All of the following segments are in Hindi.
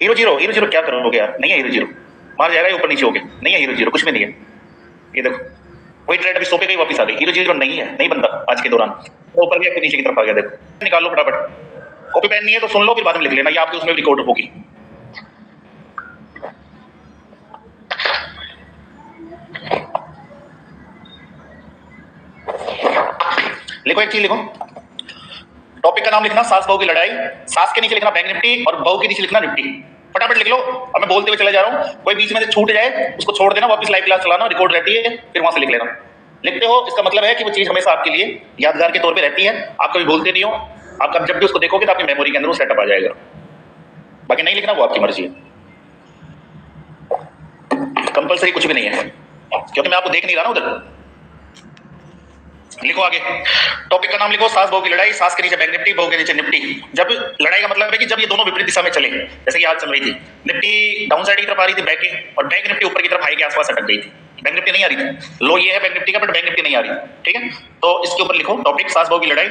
हीरो जीरो, हीरो जीरो क्या करोगे यार, नहीं है हीरो जीरो, मार जाएगा ये ऊपर नीचे हो गया, नहीं है हीरो जीरो, कुछ भी नहीं है। ये देखो वही ट्रेड अभी सोपे का ही वापस आ गई, हीरो जीरो नहीं है, नहीं बनता आज के दौरान, तो ऊपर गया फिर नीचे की तरफ आ गया। देखो निकाल लो फटाफट, कॉपी पेन नहीं है तो सुन लो फिर बाद में लिख लेना, ये आपके उसमें रिकॉर्ड होगी। लिखो एक चीज लिखो, टॉपिक का नाम लिखना सास बहू की लड़ाई, सास के नीचे लिखना बैंक निफ्टी और बहू के नीचे लिखना निफ्टी। फटाफट लिख लो, अब मैं बोलते हुए चला जा रहा हूं, कोई बीच में से छूट जाए उसको छोड़ देना, वापस लाइव क्लास चलाना, रिकॉर्ड रहती है फिर वहां से लिख लेना। लिखते हो इसका मतलब है कि वो चीज हमेशा आपके लिए यादगार के तौर पे रहती है, आप कभी भूलते नहीं हो, आप जब भी उसको देखोगे तो आपकी मेमोरी के अंदर वो सेटअप आ जाएगा। बाकी नहीं लिखना वो आपकी मर्जी है, कंपलसरी कुछ भी नहीं है, क्योंकि मैं आपको देख नहीं रहा ना उधर। लिखो आगे, टॉपिक का नाम लिखो सास बहू की लड़ाई, सास के नीचे बैंक निफ्टी, बहू के नीचे निफ्टी। जब लड़ाई का मतलब है कि जब ये दोनों विपरीत दिशा में चले, जैसे कि आज चल रही थी, निफ्टी डाउन साइड की तरफ आ रही थी बैंक की, और बैंक निफ्टी ऊपर की तरफ हाई के आसपास अटक गई थी, बैंक निफ्टी नहीं आ रही थी, लो ये है बैंक निफ्टी का बट बैंक निफ्टी नहीं आ रही, ठीक है। तो इसके ऊपर लिखो टॉपिक सास बहू की लड़ाई,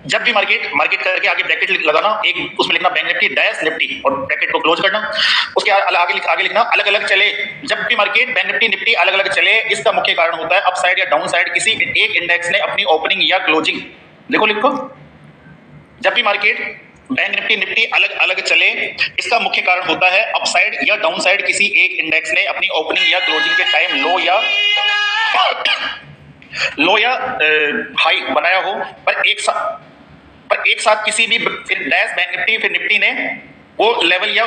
जब भी मार्केट करके आगे ब्रैकेट लगाना, एक उसमें लिखना बैंक निफ्टी डैश निफ्टी और ब्रैकेट को क्लोज करना, उसके आगे लिखना अलग अलग चले, जब भी मार्केट बैंक निफ्टी निफ्टी अलग अलग चले इसका मुख्य कारण होता है अप साइड या डाउन साइड किसी एक इंडेक्स ने अपनी ओपनिंग या क्लोजिंग। लिखो, जब भी मार्केट बैंक निफ्टी निफ्टी अलग अलग चले इसका मुख्य कारण होता है अप साइड या डाउन साइड किसी एक इंडेक्स ने अपनी ओपनिंग या क्लोजिंग के टाइम लो या हाई बनाया हो, पर एक साथ किसी भी फिर डैश बैंक निफ्टी फिर निफ्टी ने वो लेवल या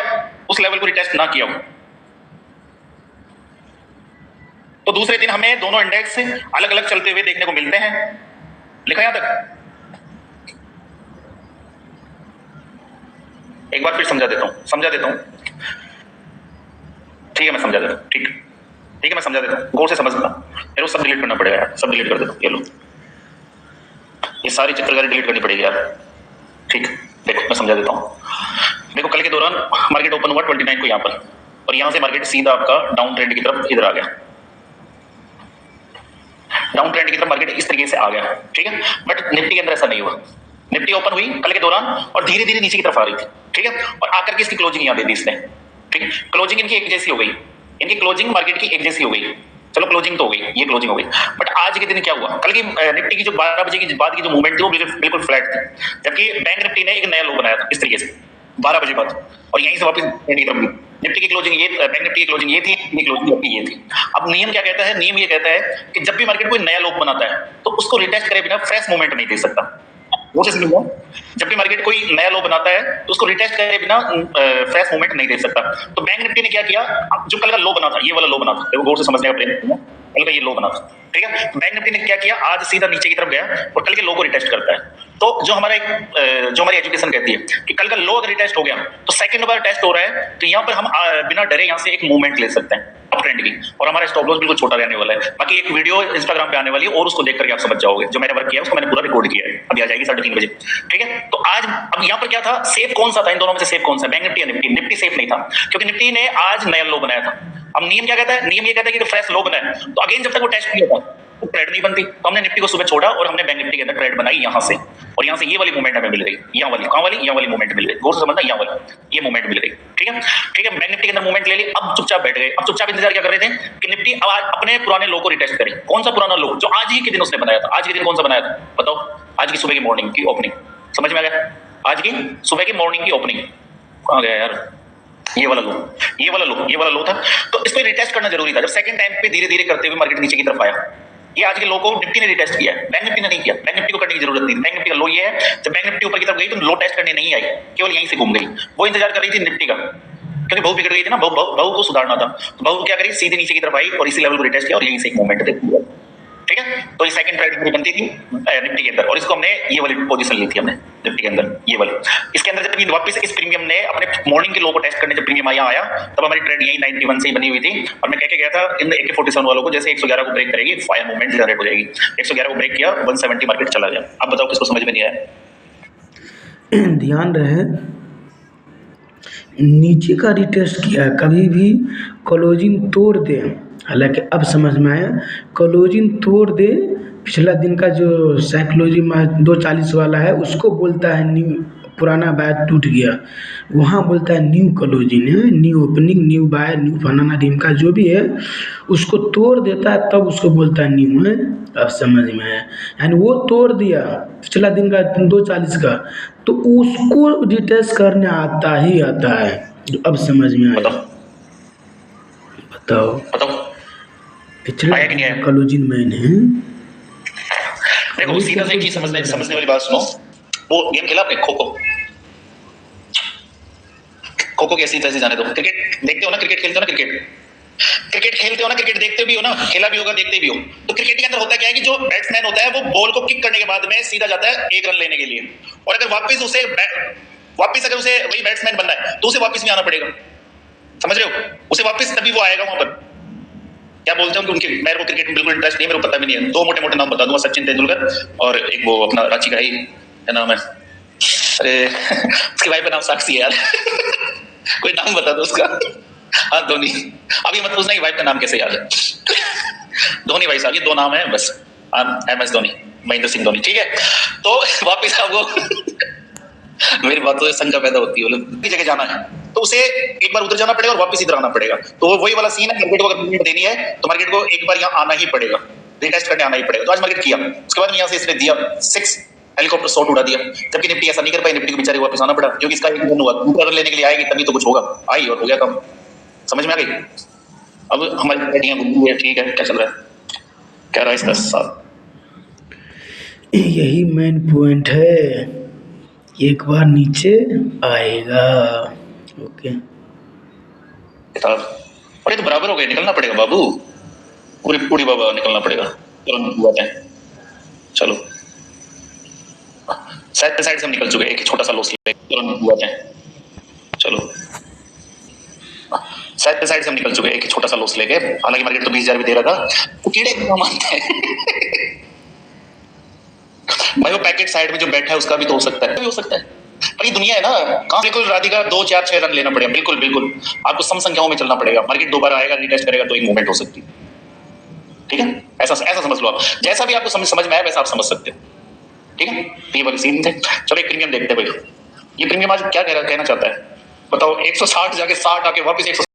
उस लेवल को रिटेस्ट ना किया हो, तो दूसरे दिन हमें दोनों इंडेक्स अलग अलग चलते हुए देखने को मिलते हैं। लिखा यहां तक? एक बार फिर समझा देता हूं, ठीक है मैं समझा देता हूं, ठीक है मैं समझा देता हूं, गौर से समझना, मेरे को सब डिलीट करना पड़ेगा यार, सब डिलीट कर देता हूं, ये लो ये सारी चित्रकारी डिलीट करनी पड़ेगी यार, ठीक। देखो मैं समझा देता हूं, देखो कल के दौरान मार्केट ओपन हुआ 29 को यहां पर, और यहां से मार्केट सीधा आपका डाउन ट्रेंड की तरफ इधर आ गया, डाउन ट्रेंड की तरफ मार्केट इस तरीके से आ गया, ठीक है। बट निफ्टी के अंदर ऐसा नहीं हुआ, निफ्टी ओपन हुई कल के दौरान और धीरे धीरे नीचे की तरफ आ रही थी, ठीक है, और आकर के इसकी क्लोजिंग यहां दे दी इसने, ठीक है, क्लोजिंग इनकी एक जैसी हो गई, इनकी क्लोजिंग मार्केट की एक जैसी हो गई, चलो क्लोजिंग तो हो गई, ये क्लोजिंग हो गई, बट आज के दिन क्या हुआ, कल की निफ्टी की जो 12 बजे की बाद की जो मूवमेंट थी वो बिल्कुल फ्लैट थी, जबकि बैंक निफ्टी ने एक नया लो बनाया था इस तरीके से 12 बजे बाद, और यहीं से वापस निफ्टी की क्लोजिंग ये, बैंक निफ्टी की क्लोजिंग ये थी, ये क्लोजिंग अपनी ये थी। अब नियम क्या कहता है, नियम ये कहता है कि जब भी मार्केट कोई नया लो बनाता है तो उसको रिटेस्ट करे बिना फ्रेश मूवमेंट नहीं दे सकता, वो से समझो, जब भी मार्केट कोई नया लो बनाता है तो उसको रिटेस्ट करे बिना फ्रेश मूवमेंट नहीं दे सकता। तो बैंक निफ्टी ने क्या किया, जो कल का लो बना था, ये वाला लो बना था, देखो गौर से समझने का प्रयत्न करो, कल का ये लो बना था, ठीक है, बैंक निफ्टी ने क्या किया, आज सीधा नीचे की तरफ गया और कल के लो को रिटेस्ट करता है। तो जो हमारी एजुकेशन कहती है कि कल का लो अगर रिटेस्ट हो गया तो सेकंड बार टेस्ट हो रहा है, तो यहाँ पर हम बिना डरे यहाँ से एक मूवमेंट ले सकते हैं अप ट्रेंड की, और हमारा स्टॉप लॉस बिल्कुल छोटा रहने वाला है। बाकी एक वीडियो इंस्टाग्राम पे आने वाली है और उसको देख करके आप समझ जाओगे, जो मैंने वर्क किया है उसको मैंने पूरा रिकॉर्ड किया है, अभी आ जाएगी 3:30 बजे, ठीक है। तो आज अब यहाँ पर क्या था, सेफ कौन सा था इन दोनों में से, सेफ कौन सा, बैंक निफ्टी या निफ्टी? निफ्टी सेफ नहीं था, क्योंकि निफ्टी ने आज नया लो बनाया था। अब नियम क्या कहता है, नियम ये कहता है कि फ्रेश लो बना है तो अगेन जब तक वो टेस्ट नहीं होता तो ट्रेड नहीं बनती, तो हमने निफ्टी को सुबह छोड़ा और हमने बैंक निफ्टी के अंदर ट्रेड बनाई यहाँ से, और यहाँ से ये वाली मूवमेंट हमें मिल गई, यहाँ वाली कहाँ वाली, यहाँ वाली मूवमेंट मिल गई, गौर से समझना, यहाँ वाली ये मूवमेंट मिल गई, ठीक है, ठीक है। बैंक निफ्टी के अंदर मूवमेंट ले ली, अब चुपचाप बैठ गए, अब चुपचाप इंतजार क्या कर रहे थे कि निफ्टी अब अपने पुराने लो को रिटेस्ट करे। कौन सा पुराना लो, जो आज ही के दिन उसने बनाया था, आज के दिन कौन सा बनाया था बताओ, आज की सुबह की मॉर्निंग की ओपनिंग, समझ में आ गया, आज की सुबह की मॉर्निंग की ओपनिंग कहाँ गया यार, ये वाला लो था, तो इसको रिटेस्ट करना जरूरी था। जब सेकंड टाइम पे धीरे धीरे करते हुए मार्केट नीचे की तरफ आया, ये आज के लो को निफ्टी ने रिटेस्ट किया है, बैंक निफ्टी ने नहीं किया, बैंक निफ्टी को करने की जरूरत नहीं, बैंक निफ्टी का लो ये है, जब बैंक निफ्टी ऊपर की तरफ गई तो लो टेस्ट करने नहीं आई, केवल यहीं से घूम गई, वो इंतजार कर रही थी निफ्टी का, क्योंकि बहु बिगड़ गई थी ना, बहु को सुधारना था, तो बहु क्या करी, सीधे नीचे की तरफ आई और इसी लेवल को रिटेस्ट किया और यहीं से एक मूवमेंट देखी, ठीक है। तो ये सेकंड ट्रेड बनती थी निफ्टी के अंदर, और इसको हमने ये वाली पोजीशन ली थी हमने निफ्टी के अंदर, ये वाली, इसके अंदर जब वापस इस प्रीमियम ने अपने मॉर्निंग के लो को टेस्ट करने जब प्रीमियम आया तब हमारी ट्रेड यही 91 से ही बनी हुई थी, और मैं कह के गया था इन AK47 वालों को जैसे 111 को ब्रेक करेगी फायर मूवमेंट जनरेट हो जाएगी, 111 को ब्रेक किया 170 मार्केट चला गया। अब बताओ किसको समझ में नहीं आया? ध्यान रहे, नीचे का रिटेस्ट किया है, कभी भी क्लोजिंग तोड़ दे, हालांकि अब समझ में आया, क्लोजिंग तोड़ दे, पिछला दिन का जो साइकोलॉजी में 240 वाला है उसको बोलता है न्यू पुराना बाय टूट गया, वहाँ बोलता है न्यू क्लोजिंग है, new opening, new buy, new फलाना ढिमका जो भी है, उसको तोड़ देता है तब उसको बोलता है न्यू है। अब समझ में आया? यानी वो तोड़ दिया पिछला दिन का 240 का, तो उसको डिटेस्ट करने आता ही आता है। अब समझ में आया? बताओ बताओ, बताओ, पिछला आया कि नहीं आया? क्लोजिंग मैन है। देखो सीधा सी चीज समझने वाली बात सुनो। वो गेम खेला आपने खो खो? खो खो कैसी तैसी जाने दो। क्रिकेट देखते हो ना, क्रिकेट खेलते हो ना, क्रिकेट खेलते हो ना, क्रिकेट देखते भी हो ना, खेला भी होगा, देखते भी हो। तो क्रिकेट के अंदर होता क्या है कि जो बैट्समैन होता है वो बॉल को किक करने के बाद में सीधा जाता है 1 रन लेने के लिए, और अगर वापस अगर उसे वही बैट्समैन बनना है तो उसे वापस भी आना पड़ेगा। समझ रहे हो? उसे वापस तभी वो आएगा वहां पर। क्या बोलते हैं उनके, मेरे को क्रिकेट में बिल्कुल इंटरेस्ट नहीं, मेरे को पता भी नहीं है। 2 मोटे मोटे नाम बता दूंगा, सचिन तेंदुलकर और एक वो अपना रांची का ही क्या नाम है, अरे उसकी वाइफ का नाम साक्षी है यार कोई नाम बता दो उसका। हाँ धोनी। अभी मत पूछना कि वाइफ का नाम कैसे याद है धोनी भाई साहब, ये 2 नाम है बस। MS धोनी, महेंद्र सिंह धोनी, ठीक है। तो वापिस आपको मेरी बात तो शंका पैदा होती है, मतलब जगह जाना है तो उसे एक बार उधर जाना पड़ेगा और वापस इधर आना पड़ेगा। तो वही वाला सीन है, मार्केट को अगर पेमेंट देनी है तो मार्केट को एक बार यहाँ आना ही पड़ेगा, रिटेस्ट करने आना ही पड़ेगा। तो आज मार्केट किया, उसके बाद यहाँ से इसने दिया 6 हेलीकॉप्टर शॉट उड़ा दिया, जबकि निफ्टी ऐसा नहीं कर पाई। निफ्टी को बेचारे वापस आना पड़ा क्योंकि इसका एक रन हुआ, दूसरा रन लेने के लिए आएगी तभी तो कुछ होगा। आई और हो गया काम। समझ में आ गई? अब हमारी बैटिंग गुल्लू है, ठीक है, क्या चल रहा है, क्या रहा है इसका साथ? यही मेन पॉइंट है, एक बार नीचे आएगा। ओके किताब, और ये तो बराबर हो गए, निकलना पड़ेगा बाबू, पूरी पूरी बाबा निकलना पड़ेगा। चलो बात है, चलो साइड से हम निकल चुके, एक छोटा सा लॉस ले, चलो साइड से हम निकल चुके, एक छोटा सा लॉस लेके। हालांकि मार्केट तो 20,000 भी दे रहा था, तो कीड़े क्यों मानते हैं भाई वो पैकेट साइड में जो बैठा है उसका भी तो हो सकता है, भी हो सकता है। पर ये दुनिया है ना, कहां बिल्कुल राधिका 2 4 6 रन लेना पड़ेगा, बिल्कुल बिल्कुल आपको सम संख्याओं में चलना पड़ेगा। मार्केट दोबारा आएगा, रिटेस्ट करेगा तो एक मूवमेंट हो सकती है, ठीक है। ऐसा समझ लो आप, जैसा भी आपको समझ में आया वैसा आप समझ सकते हो, ठीक है। ये वाली सीन है। चलो एक प्रीमियम देखते हैं भाई, ये प्रीमियम आज क्या कहना चाहता है बताओ। 160 जाके 60 आके वापस 160